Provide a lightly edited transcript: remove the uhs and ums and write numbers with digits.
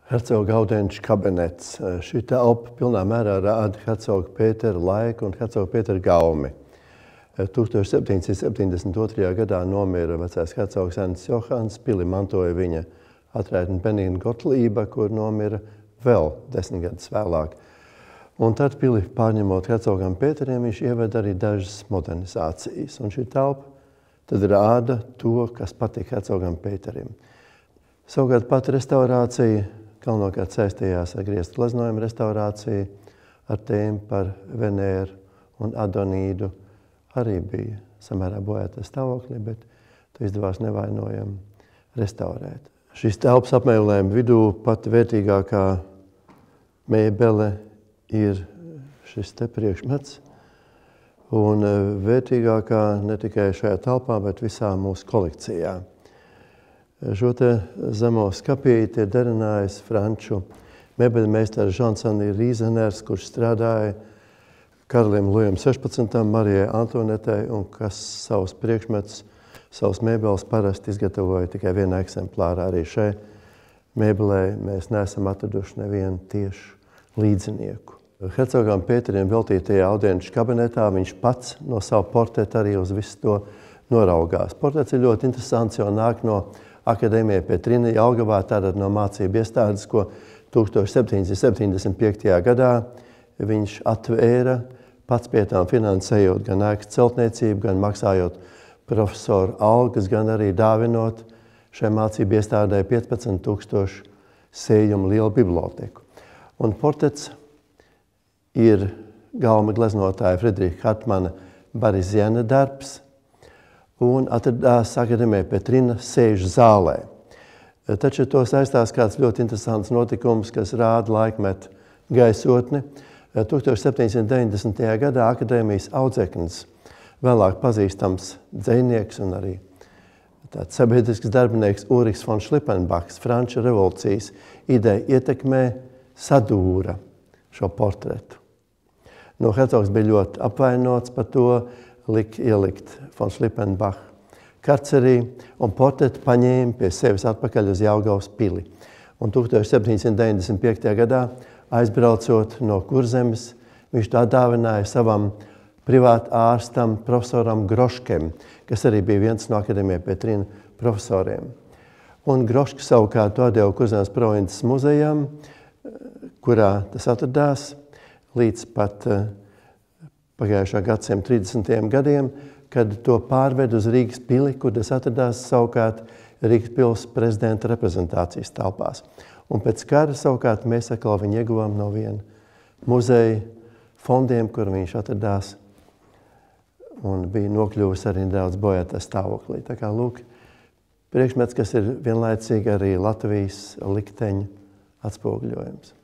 Hercoga Audenča kabinets. Šī telpa pilnā mērā rāda hercoga Pētera laiku un hercoga Pētera gaumi. 1772. gadā nomira vecais hercogs Ernsts Johans, pili mantoja viņa atraitne Benīna Gotlība, kur nomira vēl 10 gadus vēlāk. Un tad pili pārņemot hercogam Pēterim, viņš ieveda arī dažas modernizācijas. Un šī telpa tad rāda to, kas patīk hercogam Pēterim. Savukārt pat restaurācija galvenokārt saistījās ar grieztu gleznojumu restaurāciju, ar tēmu par Venēru un Adonīdu. Arī bija samērā bojātā stāvoklī, bet to izdevās nevainojami restaurēt. Šīs telpas apmeklējuma vidū pat vērtīgākā mēbele ir šis te priekšmets. Un vērtīgākā ne tikai šajā telpā, bet visā mūsu kolekcijā. Šo te zemo skapīti ir derinājis franču mebeļmeistars Jean-Sani Rīzeners, kurš strādāja karalim Lujam 16. Marijai Antonetei un kas savus priekšmetus, savus mēbeles parasti izgatavoja tikai vienā eksemplārā. Arī šai mēbelē mēs neesam atraduši nevienu tiešu līdzinieku. Hercogam Pēterim veltītajā Audenča kabinetā viņš pats no savu portretu arī uz visu to noraugās. Portrets ir ļoti interesants, jo nāk no Akadēmija Petrina Jelgavā, tātad no mācību iestādes, ko 1775. gadā viņš atvēra, pats pie tām finansējot gan ēkas celtniecību, gan maksājot profesoru algas, gan arī dāvinot šai mācību iestādē 15,000 sējumu lielu biblioteku. Un portrets ir galvenā gleznotāja Friedricha Hartmana Bariziena darbs, un atradās Akadēmija Petrina sēžu zālē. Taču to saistās kāds ļoti interesants notikums, kas rāda laikmetu gaisotni. 1790. gadā Akadēmijas audzeknis, vēlāk pazīstams dzejnieks un arī tāds sabiedrisks darbinieks Ulrichs von Schlippenbachs, Franču revolūcijas ideja ietekmē sadūra šo portretu. Hercogs bija ļoti apvainots par to, lika ielikt von Schlippenbach karcerī un portretu paņēma pie sevis atpakaļ uz Jelgavas pili. Un 1795. gadā, aizbraucot no Kurzemes, viņš to atdāvināja savam privātu ārstam, profesoram Groškem, kas arī bija viens no Akadēmija Petrina profesoriem. Un Grošks savukārt to deva Kurzemes provinces muzejam, kurā tas atradās līdz pat pagājušā gadsimta 30. gadiem, kad to pārved uz Rīgas pili, kur tas atradās savukārt Rīgas pils prezidenta reprezentācijas telpās. Un pēc kara savukārt mēs atkal viņu ieguvām no viena muzeja fondiem, kur viņš atradās un bija nokļuvis arī nedaudz bojātā stāvoklī. Tā kā lūk, priekšmets, kas ir vienlaicīgi arī Latvijas likteņa atspoguļojums.